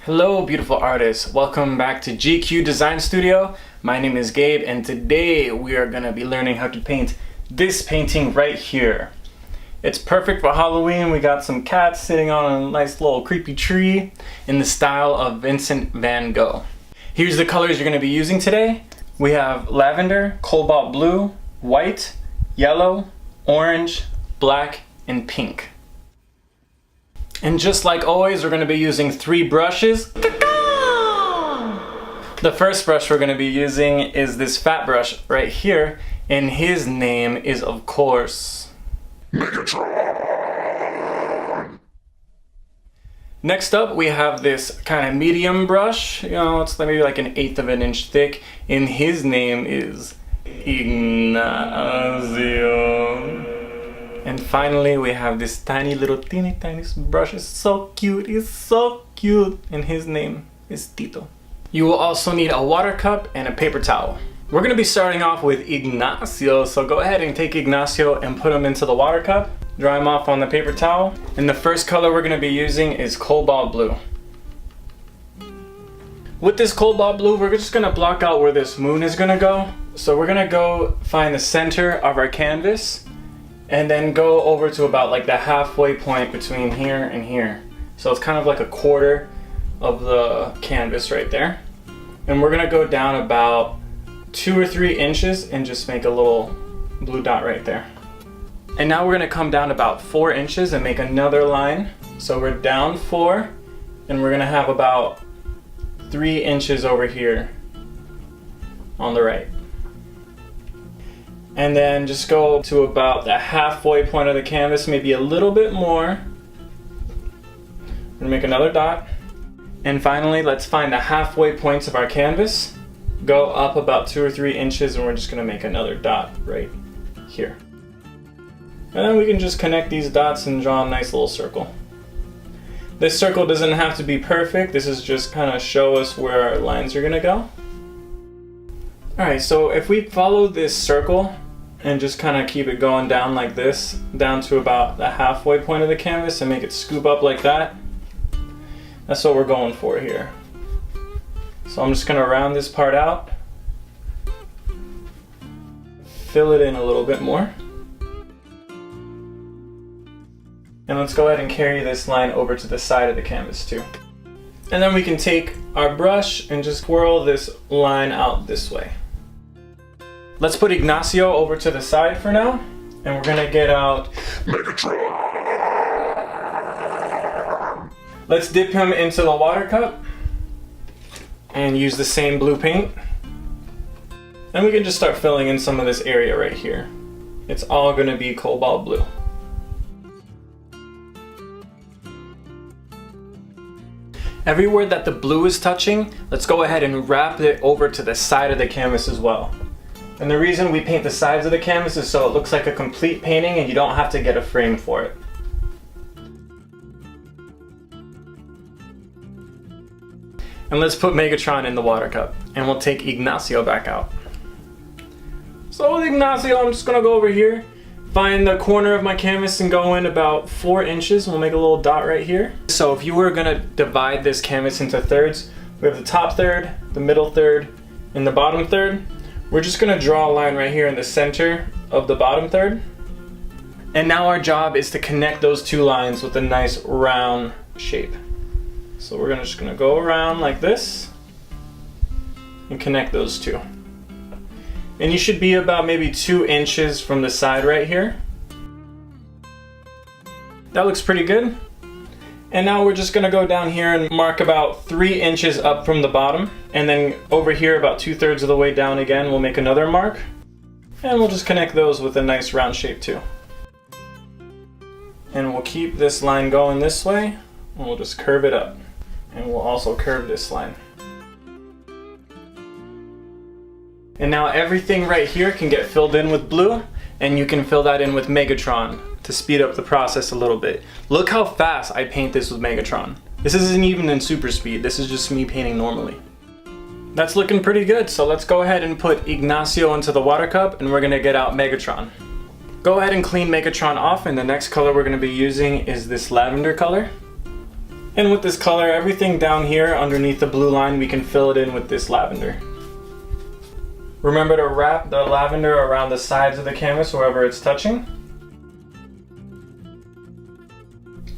Hello beautiful artists, welcome back to GQ Design Studio. My name is Gabe and today we are going to be learning how to paint this painting right here. It's perfect for Halloween. We got some cats sitting on a nice little creepy tree in the style of Vincent van Gogh. Here's the colors you're going to be using today. We have lavender, cobalt blue, white, yellow, orange, black, and pink. And just like always, we're going to be using 3 brushes. The first brush we're going to be using is this fat brush right here, and his name is, of course, Megatron. Next up, we have this kind of medium brush. It's maybe like 1/8 of an inch thick, and his name is Ignacio. And finally, we have this tiny little teeny tiny brush. It's so cute, and his name is Tito. You will also need a water cup and a paper towel. We're going to be starting off with Ignacio, so go ahead and take Ignacio and put him into the water cup. Dry him off on the paper towel. And the first color we're going to be using is Colbalt blue. With this Colbalt blue, we're just going to block out where this moon is going to go. So we're going to go find the center of our canvas and then go over to about like the halfway point between here and here. So it's kind of like a quarter of the canvas right there. And we're gonna go down about 2 or 3 inches and just make a little blue dot right there. And now we're gonna come down about 4 inches and make another line. So we're down 4 and we're gonna have about 3 inches over here on the right. And then just go to about the halfway point of the canvas, maybe a little bit more. We're gonna make another dot. And finally, let's find the halfway points of our canvas. Go up about 2 or 3 inches and we're just gonna make another dot right here. And then we can just connect these dots and draw a nice little circle. This circle doesn't have to be perfect. This is just kind of show us where our lines are gonna go. Alright, so if we follow this circle and just kind of keep it going down like this, down to about the halfway point of the canvas and make it scoop up like that, that's what we're going for here. So I'm just going to round this part out, fill it in a little bit more, and let's go ahead and carry this line over to the side of the canvas too. And then we can take our brush and just swirl this line out this way. Let's put Ignacio over to the side for now, and we're gonna get out Megatron. Let's dip him into the water cup and use the same blue paint. And we can just start filling in some of this area right here. It's all gonna be cobalt blue. Everywhere that the blue is touching, let's go ahead and wrap it over to the side of the canvas as well. And the reason we paint the sides of the canvas is so it looks like a complete painting and you don't have to get a frame for it. And let's put Megatron in the water cup and we'll take Ignacio back out. So with Ignacio, I'm just gonna go over here, find the corner of my canvas and go in about 4 inches. We'll make a little dot right here. So if you were gonna divide this canvas into thirds, we have the top third, the middle third, and the bottom third. We're just gonna draw a line right here in the center of the bottom third. And now our job is to connect those 2 lines with a nice round shape. So we're just gonna go around like this and connect those 2. And you should be about maybe 2 inches from the side right here. That looks pretty good. And now we're just gonna go down here and mark about 3 inches up from the bottom. And then over here about 2/3 of the way down again, we'll make another mark. And we'll just connect those with a nice round shape too. And we'll keep this line going this way, and we'll just curve it up. And we'll also curve this line. And now everything right here can get filled in with blue, and you can fill that in with Megatron to speed up the process a little bit. Look how fast I paint this with Megatron. This isn't even in super speed, this is just me painting normally. That's looking pretty good, so let's go ahead and put Ignacio into the water cup and we're gonna get out Megatron. Go ahead and clean Megatron off, and the next color we're gonna be using is this lavender color. And with this color, everything down here underneath the blue line, we can fill it in with this lavender. Remember to wrap the lavender around the sides of the canvas wherever it's touching.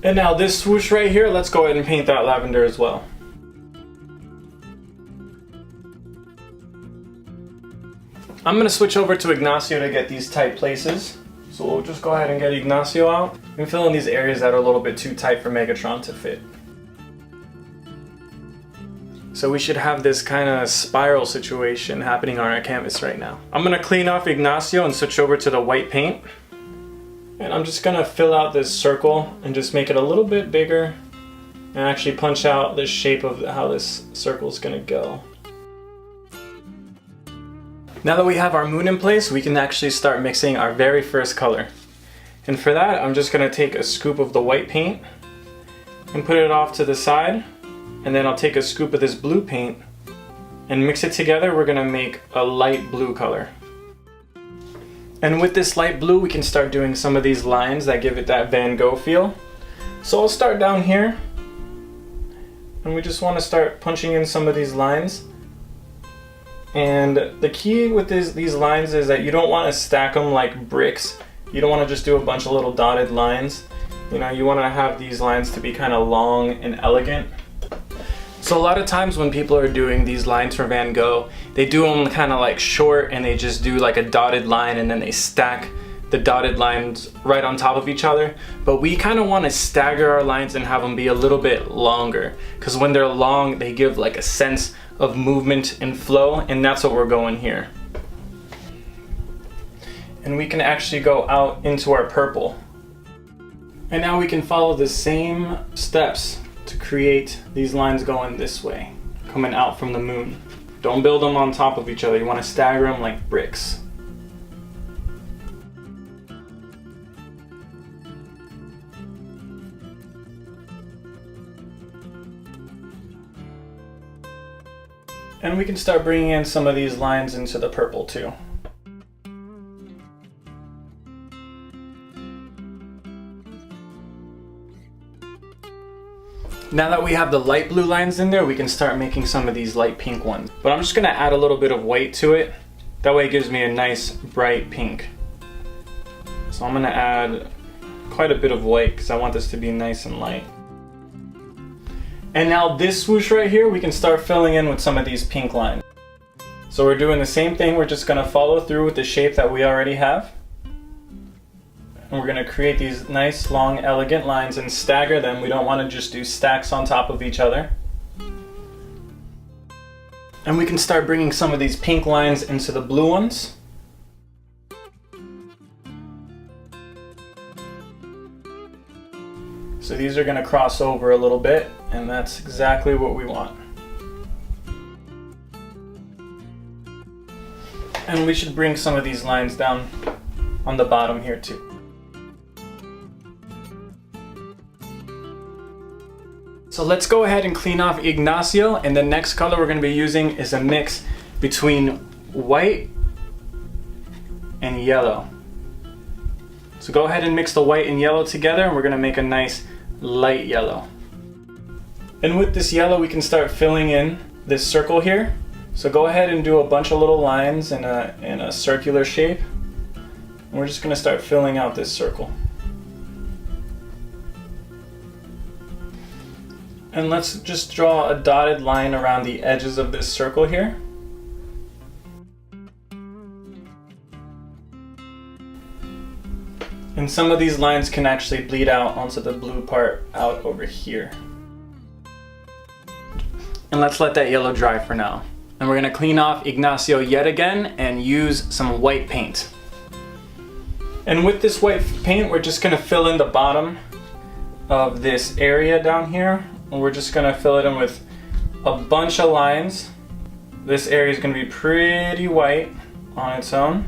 And now this swoosh right here, let's go ahead and paint that lavender as well. I'm going to switch over to Ignacio to get these tight places. So we'll just go ahead and get Ignacio out and fill in these areas that are a little bit too tight for Megatron to fit. So we should have this kind of spiral situation happening on our canvas right now. I'm going to clean off Ignacio and switch over to the white paint. And I'm just going to fill out this circle and just make it a little bit bigger and actually punch out the shape of how this circle is going to go. Now that we have our moon in place, we can actually start mixing our very first color. And for that, I'm just going to take a scoop of the white paint and put it off to the side. And then I'll take a scoop of this blue paint and mix it together. We're going to make a light blue color. And with this light blue, we can start doing some of these lines that give it that Van Gogh feel. So I'll start down here. And we just want to start punching in some of these lines. And the key with these lines is that you don't want to stack them like bricks. You don't want to just do a bunch of little dotted lines. You know, you want to have these lines to be kind of long and elegant. So a lot of times when people are doing these lines for Van Gogh, they do them kind of like short and they just do like a dotted line and then they stack the dotted lines right on top of each other. But we kind of want to stagger our lines and have them be a little bit longer, because when they're long, they give like a sense of movement and flow, and that's what we're going here. And we can actually go out into our purple. And now we can follow the same steps to create these lines going this way, coming out from the moon. Don't build them on top of each other. You want to stagger them like bricks. And we can start bringing in some of these lines into the purple too. Now that we have the light blue lines in there, we can start making some of these light pink ones. But I'm just gonna add a little bit of white to it. That way it gives me a nice bright pink. So I'm gonna add quite a bit of white because I want this to be nice and light. And now this swoosh right here, we can start filling in with some of these pink lines. So we're doing the same thing, we're just gonna follow through with the shape that we already have. And we're going to create these nice, long, elegant lines and stagger them. We don't want to just do stacks on top of each other. And we can start bringing some of these pink lines into the blue ones. So these are going to cross over a little bit, and that's exactly what we want. And we should bring some of these lines down on the bottom here too. So let's go ahead and clean off Ignacio, and the next color we're going to be using is a mix between white and yellow. So go ahead and mix the white and yellow together, and we're going to make a nice light yellow. And with this yellow, we can start filling in this circle here. So go ahead and do a bunch of little lines in a circular shape. And we're just going to start filling out this circle. And let's just draw a dotted line around the edges of this circle here. And some of these lines can actually bleed out onto the blue part out over here. And let's let that yellow dry for now. And we're going to clean off Ignacio yet again and use some white paint. And with this white paint, we're just going to fill in the bottom of this area down here. And we're just going to fill it in with a bunch of lines. This area is going to be pretty white on its own.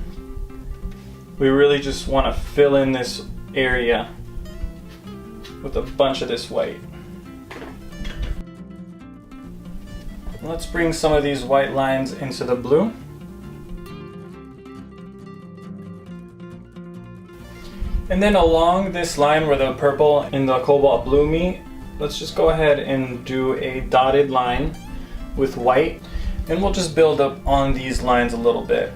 We really just want to fill in this area with a bunch of this white. Let's bring some of these white lines into the blue. And then along this line where the purple and the cobalt blue meet, let's just go ahead and do a dotted line with white, and we'll just build up on these lines a little bit.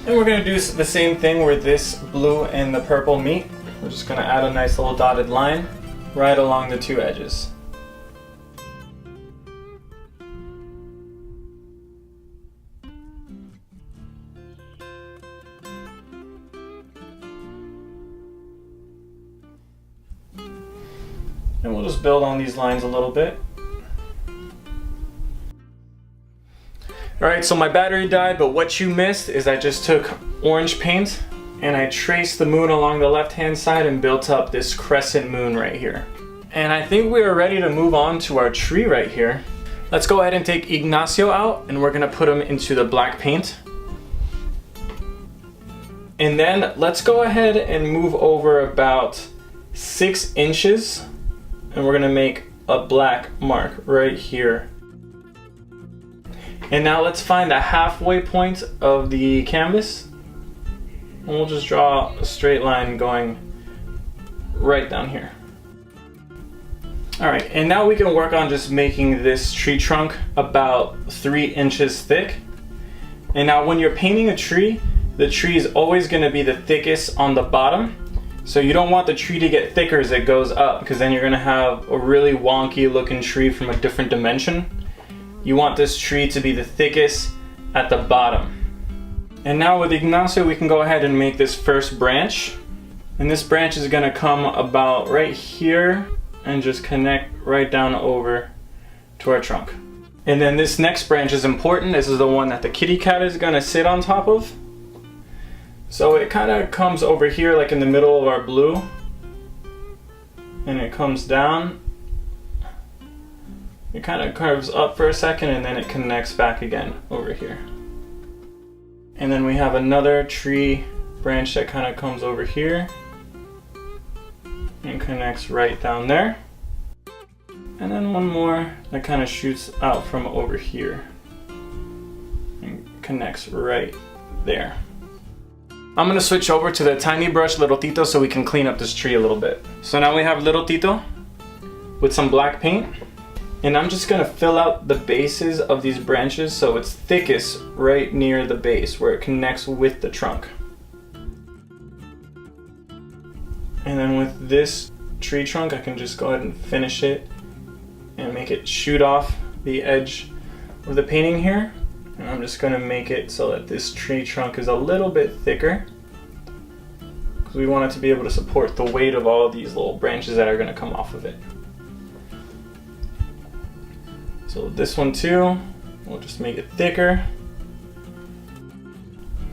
And we're going to do the same thing where this blue and the purple meet. We're just going to add a nice little dotted line right along the two edges. And we'll just build on these lines a little bit. Alright, so my battery died, but what you missed is I just took orange paint and I traced the moon along the left hand side and built up this crescent moon right here. And I think we are ready to move on to our tree right here. Let's go ahead and take Ignacio out, and we're going to put him into the black paint. And then let's go ahead and move over about 6 inches, and we're going to make a black mark right here. And now let's find the halfway point of the canvas, and we'll just draw a straight line going right down here. Alright, and now we can work on just making this tree trunk about 3 inches thick. And now when you're painting a tree, the tree is always going to be the thickest on the bottom. So you don't want the tree to get thicker as it goes up, because then you're going to have a really wonky looking tree from a different dimension. You want this tree to be the thickest at the bottom. And now with Ignacio, we can go ahead and make this first branch. And this branch is going to come about right here and just connect right down over to our trunk. And then this next branch is important. This is the one that the kitty cat is going to sit on top of. So it kind of comes over here like in the middle of our blue. And it comes down. It kind of curves up for a second and then it connects back again over here. And then we have another tree branch that kind of comes over here and connects right down there. And then one more that kind of shoots out from over here and connects right there. I'm going to switch over to the tiny brush Little Tito so we can clean up this tree a little bit. So now we have Little Tito with some black paint. And I'm just going to fill out the bases of these branches so it's thickest right near the base where it connects with the trunk. And then with this tree trunk, I can just go ahead and finish it and make it shoot off the edge of the painting here. And I'm just going to make it so that this tree trunk is a little bit thicker, because we want it to be able to support the weight of all of these little branches that are going to come off of it. So this one too, we'll just make it thicker.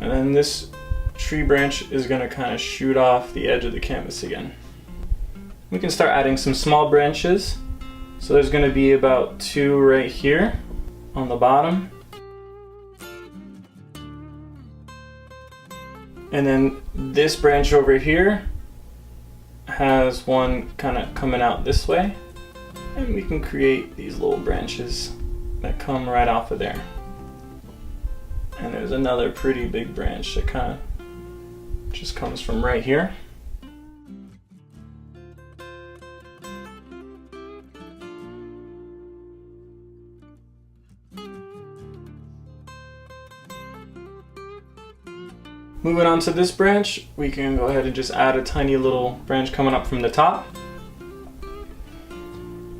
And then this tree branch is going to kind of shoot off the edge of the canvas again. We can start adding some small branches. So there's going to be about 2 right here on the bottom. And then this branch over here has one kind of coming out this way. And we can create these little branches that come right off of there. And there's another pretty big branch that kind of just comes from right here. Moving on to this branch, we can go ahead and just add a tiny little branch coming up from the top.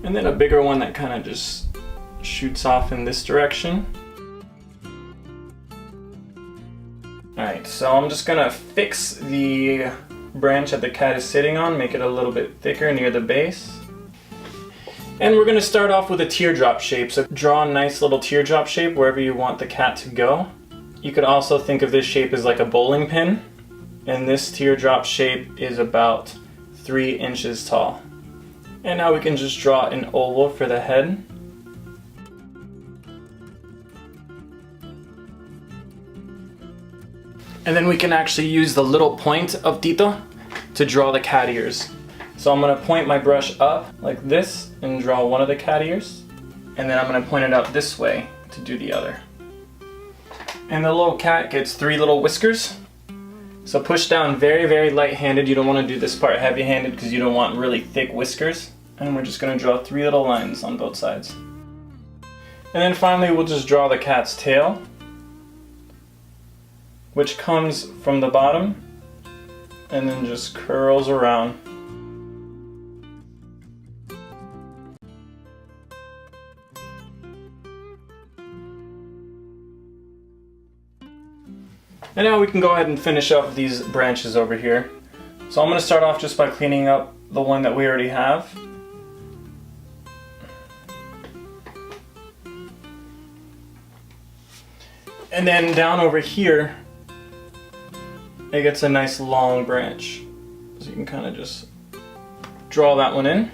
And then a bigger one that kind of just shoots off in this direction. Alright, so I'm just gonna fix the branch that the cat is sitting on, make it a little bit thicker near the base. And we're gonna start off with a teardrop shape. So draw a nice little teardrop shape wherever you want the cat to go. You could also think of this shape as like a bowling pin. And this teardrop shape is about 3 inches tall. And now we can just draw an oval for the head. And then we can actually use the little point of Tito to draw the cat ears. So I'm going to point my brush up like this and draw one of the cat ears. And then I'm going to point it out this way to do the other. And the little cat gets 3 little whiskers. So push down very, very light-handed. You don't want to do this part heavy-handed because you don't want really thick whiskers. And we're just going to draw 3 little lines on both sides. And then finally we'll just draw the cat's tail, which comes from the bottom and then just curls around. And now we can go ahead and finish up these branches over here. So I'm going to start off just by cleaning up the one that we already have. And then down over here, it gets a nice long branch. So you can kind of just draw that one in.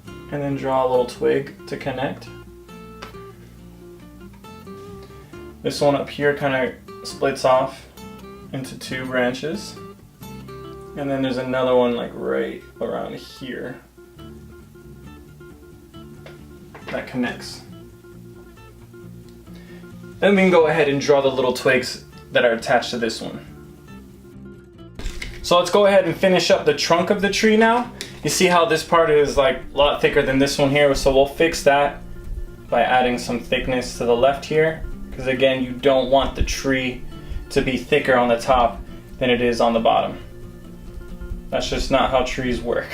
And then draw a little twig to connect. This one up here kind of splits off into 2 branches. And then there's another one like right around here that connects. Then we can go ahead and draw the little twigs that are attached to this one. So let's go ahead and finish up the trunk of the tree now. You see how this part is like a lot thicker than this one here, so we'll fix that by adding some thickness to the left here. Because again, you don't want the tree to be thicker on the top than it is on the bottom. That's just not how trees work.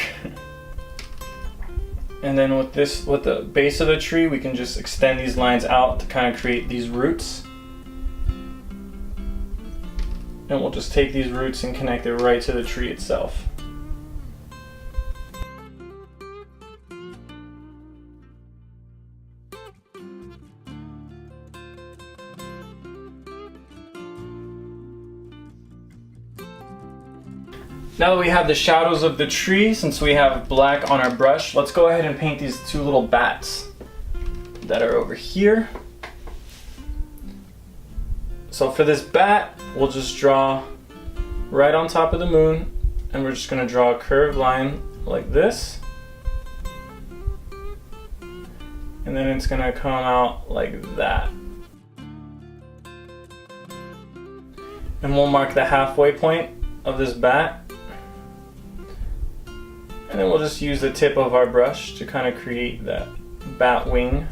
And then with the base of the tree, we can just extend these lines out to kind of create these roots. And we'll just take these roots and connect it right to the tree itself. Now that we have the shadows of the tree, since we have black on our brush, let's go ahead and paint these 2 little bats that are over here. So for this bat, we'll just draw right on top of the moon, and we're just going to draw a curved line like this. And then it's going to come out like that. And we'll mark the halfway point of this bat. And then we'll just use the tip of our brush to kind of create that bat wing.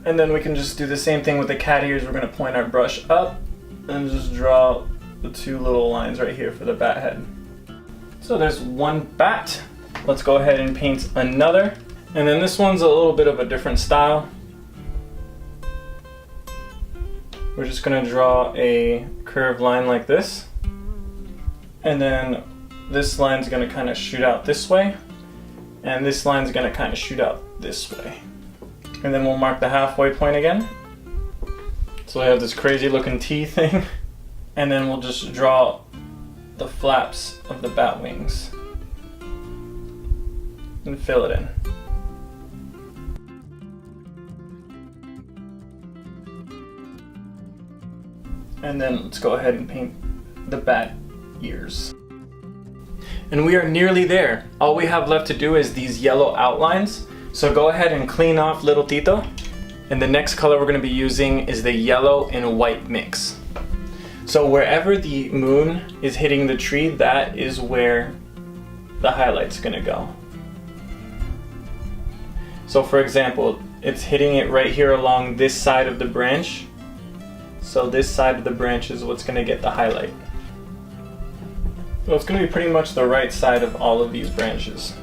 And then we can just do the same thing with the cat ears. We're going to point our brush up and just draw the 2 little lines right here for the bat head. So there's one bat. Let's go ahead and paint another. And then this one's a little bit of a different style. We're just going to draw a curved line like this. And then this line's going to kind of shoot out this way. And this line's going to kind of shoot out this way. And then we'll mark the halfway point again. So we have this crazy looking T thing. And then we'll just draw the flaps of the bat wings and fill it in. And then let's go ahead and paint the bat ears. And we are nearly there. All we have left to do is these yellow outlines. So go ahead and clean off little Tito. And the next color we're going to be using is the yellow and white mix. So wherever the moon is hitting the tree, that is where the highlight's going to go. So for example, it's hitting it right here along this side of the branch. So this side of the branch is what's going to get the highlight. So it's going to be pretty much the right side of all of these branches.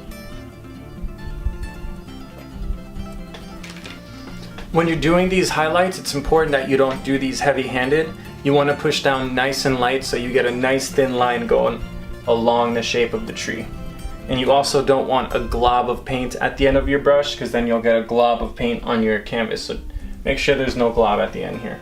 When you're doing these highlights, it's important that you don't do these heavy-handed. You want to push down nice and light so you get a nice thin line going along the shape of the tree. And you also don't want a glob of paint at the end of your brush, because then you'll get a glob of paint on your canvas. So make sure there's no glob at the end here.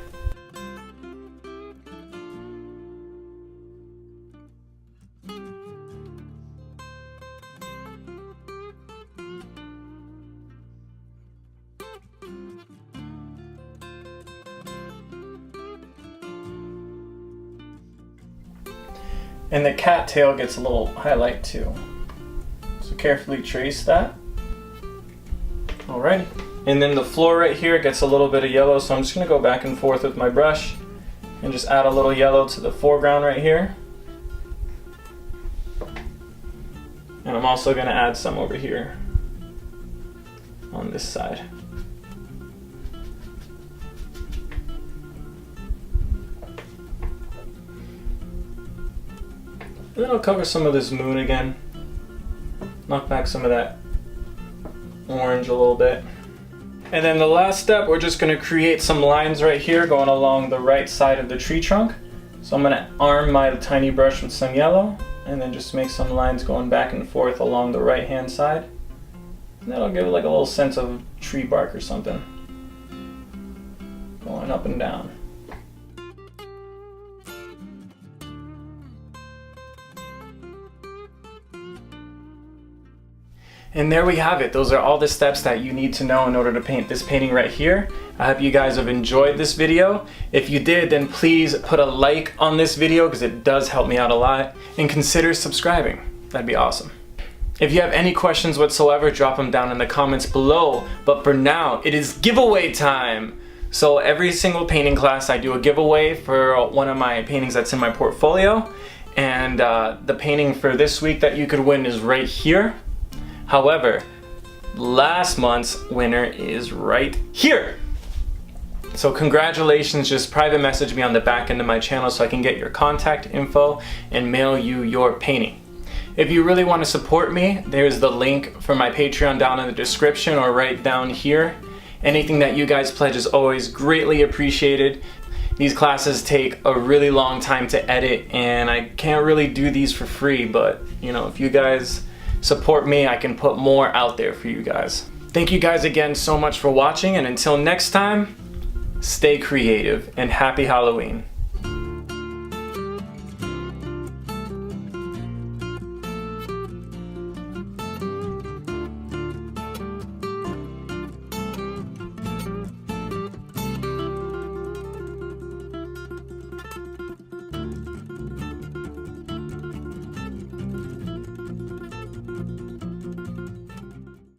And the cattail gets a little highlight too. So carefully trace that. Alrighty. And then the floor right here gets a little bit of yellow, so I'm just gonna go back and forth with my brush and just add a little yellow to the foreground right here. And I'm also gonna add some over here on this side. And then I'll cover some of this moon again. Knock back some of that orange a little bit. And then the last step, we're just gonna create some lines right here going along the right side of the tree trunk. So I'm gonna arm my tiny brush with some yellow and then just make some lines going back and forth along the right hand side. And that'll give it like a little sense of tree bark or something. Going up and down. And there we have it. Those are all the steps that you need to know in order to paint this painting right here. I hope you guys have enjoyed this video. If you did, then please put a like on this video because it does help me out a lot. And consider subscribing. That'd be awesome. If you have any questions whatsoever, drop them down in the comments below. But for now, it is giveaway time. So every single painting class, I do a giveaway for one of my paintings that's in my portfolio. And the painting for this week that you could win is right here. However, last month's winner is right here. So congratulations, just private message me on the back end of my channel so I can get your contact info and mail you your painting. If you really want to support me, there's the link for my Patreon down in the description or right down here. Anything that you guys pledge is always greatly appreciated. These classes take a really long time to edit and I can't really do these for free, but you know, if you guys support me, I can put more out there for you guys. Thank you guys again so much for watching, and until next time, stay creative and happy Halloween.